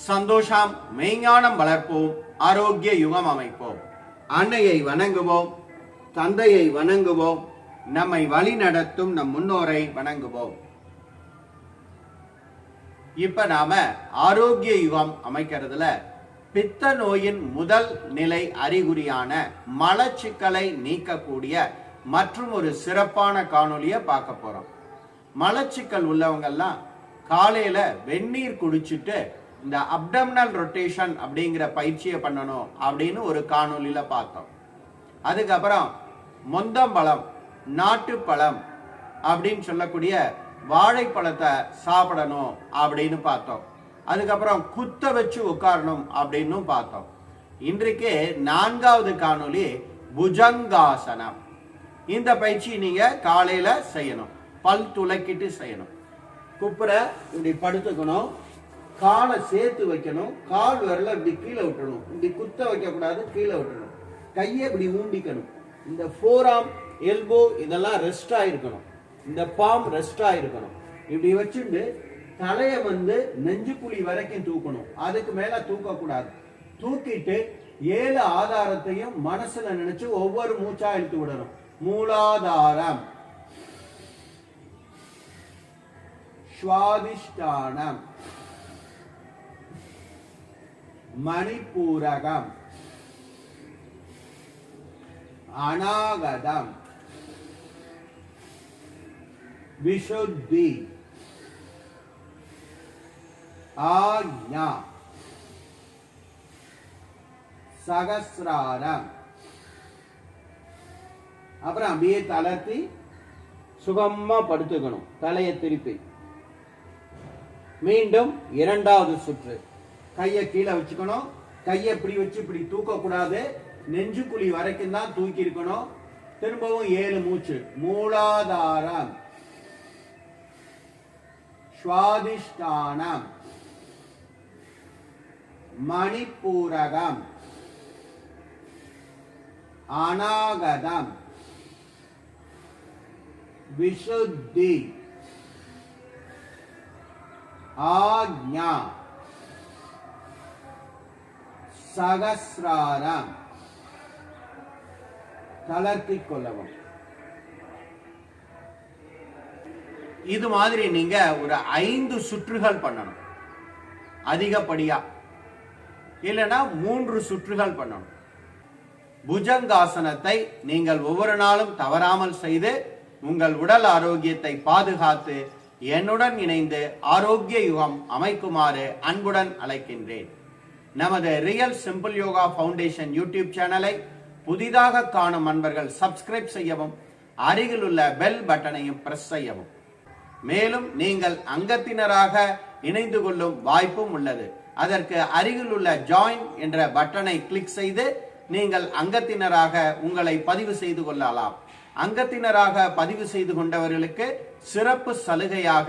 சந்தோஷம் மெய்ஞானம் வளர்ப்போம், ஆரோக்கிய யுகம் அமைப்போம். அன்னையை வணங்குவோம், தந்தையை வணங்குவோம், நம்மை வழி நடத்தும் நம் முன்னோரை வணங்குவோம். இப்ப நாம ஆரோக்கிய யுகம் அமைக்கிறதுல பித்த நோயின் முதல் நிலை அறிகுறியான மலச்சிக்கலை நீக்கக்கூடிய மற்றும் ஒரு சிறப்பான காணொலியை பார்க்க போறோம். மலச்சிக்கல் உள்ளவங்கெல்லாம் காலையில வெந்நீர் குடிச்சிட்டு இந்த அப்டமினல் ரொட்டேஷன் அப்படிங்கிற பயிற்சியை பண்ணணும் அப்படின்னு ஒரு காணொலியில பார்த்தோம். அதுக்கப்புறம் மொந்தம்பழம், நாட்டுப்பழம் அப்படின்னு சொல்லக்கூடிய வாழைப்பழத்தை சாப்பிடணும் அப்படின்னு பார்த்தோம். அதுக்கப்புறம் குத்த வச்சு உட்காரணும் அப்படின்னு பார்த்தோம். இன்றைக்கு 4வது காணொலி புஜங்காசனம். இந்த பயிற்சி நீங்க காலையில செய்யணும், பல் துளக்கிட்டு செய்யணும். குப்புற இப்படி படுத்துக்கணும், காலை சேர்த்து வைக்கணும், கால் விரல இப்படி கீழே விட்டணும், இப்படி குத்த வைக்க கூடாது, கீழே விட்டணும். கையை இப்படி ஊண்டிக்கணும். இந்த ஃபோராம், எல்போ இதெல்லாம் ரெஸ்ட் ஆயிருக்கணும், இந்த பாம் ரெஸ்ட் ஆயிருக்கணும். இப்படி வச்சுட்டு தலையை நெஞ்சுக்குழி வரைக்கும் தூக்கணும், அதுக்கு மேல தூக்க கூடாது. தூக்கிட்டு 7 ஆதாரத்தையும் மனசுல நினைச்சு ஒவ்வொரு மூச்சா இழுத்து விடணும். மூலாதாரம், ஸ்வாதிஷ்டானம், மணிப்பூரகம், அநாகதம், விசுத்தி, ஆக்ஞா, சகஸ்ராரம். அப்புறம் அப்படியே தளர்த்தி சுகமா படுத்துக்கணும், தலையை திருப்பி. மீண்டும் 2வது சுற்று. கையை கீழே வச்சுக்கணும், கையை இப்படி வச்சு இப்படி தூக்க கூடாது, நெஞ்சுக்குழி வரைக்கும் தான் தூக்கி இருக்கணும். திரும்பவும் 7 மூச்சு. மூலாதாரம், ஸ்வாதிஷ்டானம், மணிப்பூரகம், அநாகதம், விசுத்தி, ஆக்ஞா, சகஸ்ராரம். தளர்த்திக் கொள்ளவும். இது மாதிரி நீங்க ஒரு 5 சுற்றுகள் பண்ணணும், அதிகப்படியா. இல்லைன்னா 3 சுற்றுகள் பண்ணணும். புஜங்காசனத்தை நீங்கள் ஒவ்வொரு நாளும் தவறாமல் செய்து உங்கள் உடல் ஆரோக்கியத்தை பாதுகாத்து என்னுடன் இணைந்து ஆரோக்கிய யுகம் அமைக்குமாறு அன்புடன் அழைக்கின்றேன். நமது real simple yoga foundation YouTube சேனலை புதிதாக காணும் அன்பர்கள் சப்ஸ்கிரைப் செய்யவும், அருகில் உள்ள பெல் பட்டனையும் பிரஸ் செய்யவும். மேலும் நீங்கள் அங்கத்தினராக இணைந்து கொள்ளும் வாய்ப்பும் உள்ளது. அதற்கு அருகில் உள்ள ஜாயின் என்ற பட்டனை கிளிக் செய்து நீங்கள் அங்கத்தினராக உங்களை பதிவு செய்து கொள்ளலாம். அங்கத்தினராக பதிவு செய்து கொண்டவர்களுக்கு சிறப்பு சலுகையாக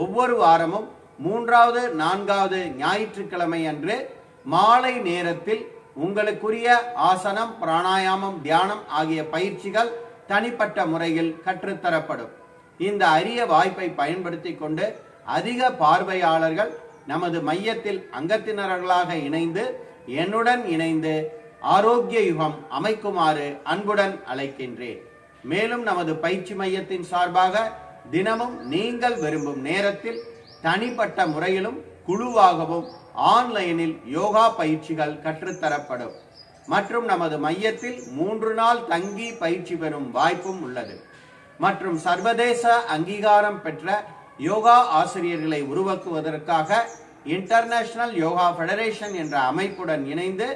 ஒவ்வொரு வாரமும் 3வது 4வது ஞாயிற்றுக்கிழமை அன்று மாலை நேரத்தில் உங்களுக்குரிய ஆசனம், பிராணாயாமம், தியானம் ஆகிய பயிற்சிகள் தனிப்பட்ட முறையில் கற்றுத்தரப்படும். இந்த அரிய வாய்ப்பை பயன்படுத்தி கொண்டு அதிக பார்வையாளர்கள் நமது மையத்தில் அங்கத்தினர்களாக இணைந்து என்னுடன் இணைந்து ஆரோக்கிய யுகம் அமைக்குமாறு அன்புடன் அழைக்கின்றேன். மேலும் நமது பயிற்சி மையத்தின் சார்பாக தினமும் நீங்கள் விரும்பும் நேரத்தில் தனிப்பட்ட முறையிலும் குழுவாகவும் ஆன்லைனில் யோகா பயிற்சிகள் கற்றுத்தரப்படும். மற்றும் நமது மையத்தில் 3 நாள் தங்கி பயிற்சி பெறும் வாய்ப்பும் உள்ளது. மற்றும் சர்வதேச அங்கீகாரம் பெற்ற யோகா ஆசிரியர்களை உருவாக்குவதற்காக இன்டர்நேஷனல் யோகா ஃபெடரேஷன் என்ற அமைப்புடன் இணைந்து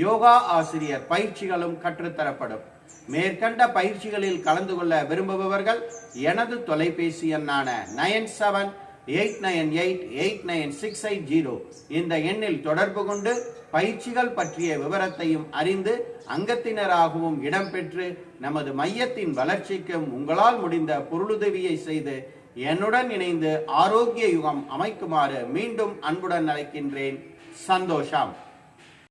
யோகா ஆசிரியர் பயிற்சிகளும் கற்றுத்தரப்படும். மேற்கண்ட பயிற்சிகளில் கலந்து கொள்ள விரும்புபவர்கள் எனது தொலைபேசி எண்ணான 9789889680 இந்த எண்ணில் தொடர்பு கொண்டு பயிற்சிகள் பற்றிய விவரத்தையும் அறிந்து அங்கத்தினராகவும் இடம்பெற்று நமது மையத்தின் வளர்ச்சிக்கும் உங்களால் முடிந்த பொருளுதவியை செய்து என்னுடன் இணைந்து ஆரோக்கிய யுகம் அமைக்குமாறு மீண்டும் அன்புடன் அழைக்கின்றேன். சந்தோஷம்.